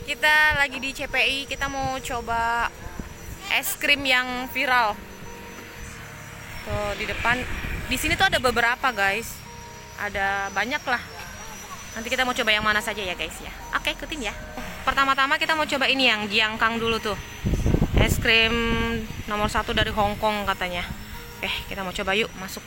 Kita lagi di CPI, kita mau coba es krim yang viral. Tuh di depan, di sini tuh ada beberapa guys, ada banyak lah. Nanti kita mau coba yang mana saja ya guys ya. Oke, ikutin ya. Pertama-tama kita mau coba ini yang Jiangkang dulu tuh. Es krim nomor 1 dari Hong Kong katanya. Kita mau coba yuk, masuk.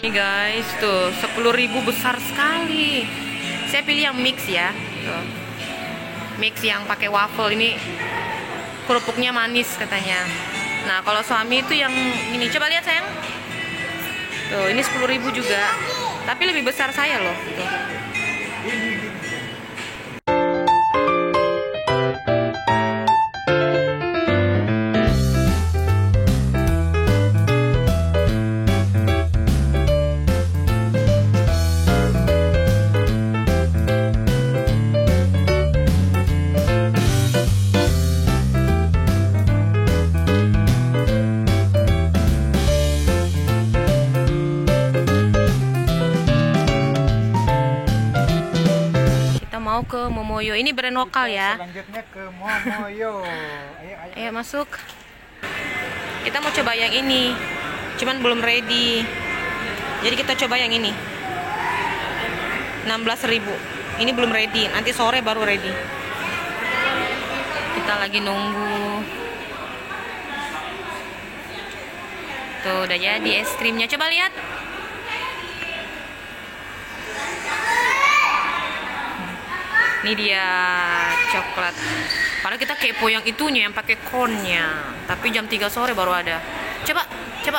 Ini guys, tuh 10.000 besar sekali. Saya pilih yang mix ya. Tuh. Mix yang pakai waffle ini, kerupuknya manis katanya. Nah, kalau suami itu yang ini, coba lihat sayang. Tuh, ini 10.000 juga. Tapi lebih besar saya loh. Tuh. Mau ke Momoyo, ini brand lokal ya. Selanjutnya ke Momoyo. Ayo masuk. Kita mau coba yang ini, cuman belum ready. Jadi kita coba yang ini. 16.000. Ini belum ready, nanti sore baru ready. Kita lagi nunggu. Tuh udah jadi es krimnya, coba lihat. Ini dia coklat. Padahal kita kepo yang itunya, yang pakai cone-nya. Tapi jam 3 sore baru ada. Coba, coba.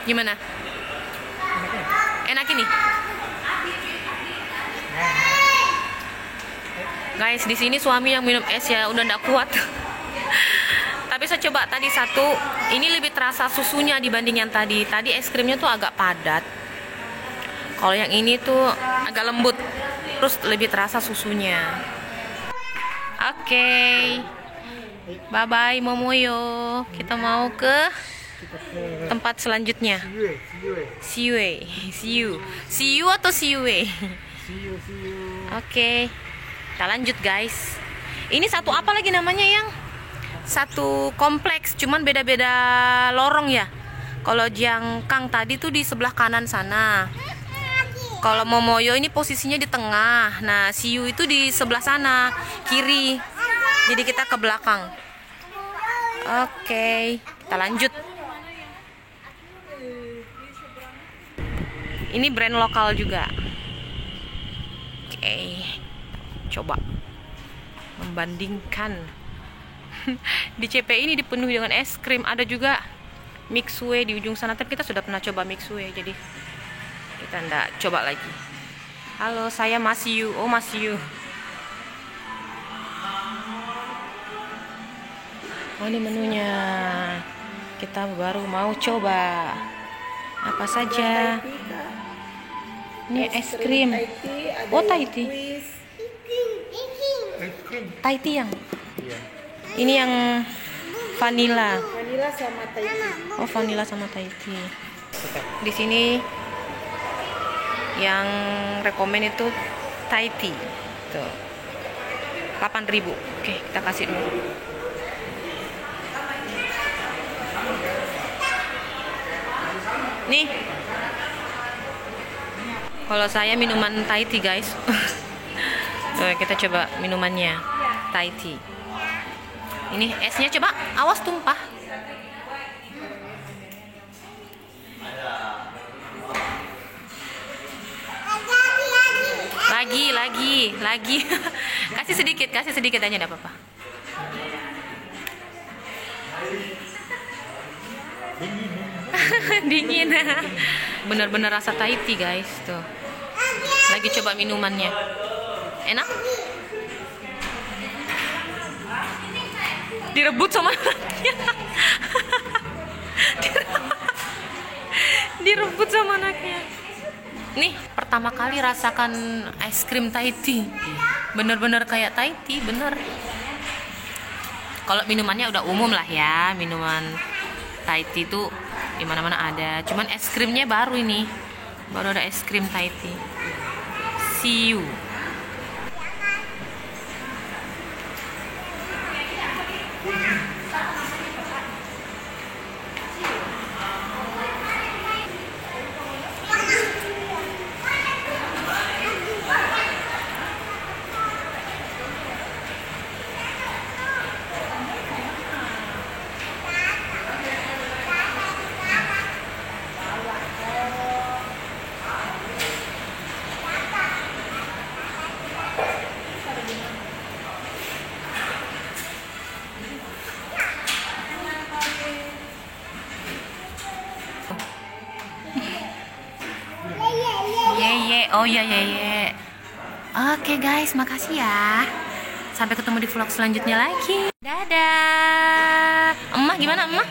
Gimana? Enak ini? Guys, di sini suami yang minum es ya udah nggak kuat. Tapi saya coba tadi satu, ini lebih terasa susunya dibanding yang tadi. Tadi es krimnya tuh agak padat. Kalau yang ini tuh agak lembut, terus lebih terasa susunya. Oke. Bye-bye Momoyo. Kita mau ke tempat selanjutnya. Siwe. See you atau Siwe? Oke. Kita lanjut guys. Ini satu apa lagi namanya yang? Satu kompleks, cuman beda-beda lorong ya. Kalau Jiangkang tadi tuh di sebelah kanan sana. Kalau Momoyo ini posisinya di tengah. Nah, Siu itu di sebelah sana, kiri. Jadi kita ke belakang. Oke, kita lanjut. Ini brand lokal juga. Oke, coba membandingkan. Di CPI ini dipenuhi dengan es krim. Ada juga Mixue di ujung sana, tapi kita sudah pernah coba Mixue, jadi kita ndak coba lagi. Halo, saya Masiu. Oh, Masiu. Oh, ini menunya. Kita baru mau coba. Apa saja? Ini es krim. Oh, Thai tea. Thai tea yang ini yang vanilla. Vanilla sama Thai tea. Oh, vanilla sama Thai tea. Di sini yang rekomen itu Thai tea. Tuh. 8.000. Oke, kita kasih dulu. Nih. Kalau saya minuman Thai tea, guys. Tuh, kita coba minumannya. Thai tea. Ini esnya, coba, awas tumpah. Lagi. Kasih sedikit aja, enggak apa-apa. Dingin. bener-bener rasa Thai tea guys. Tuh, lagi coba minumannya, enak. Direbut sama anaknya. Direbut sama anaknya. Nih, pertama kali rasakan es krim Thai tea. Bener-bener kayak Thai tea, bener. Kalau minumannya udah umum lah ya, minuman Thai tea tuh di mana-mana ada. Cuman es krimnya baru ini. Baru ada es krim Thai tea. See you. Oh iya. Oke guys, makasih ya. Sampai ketemu di vlog selanjutnya lagi. Dadah. Emah gimana, Emah?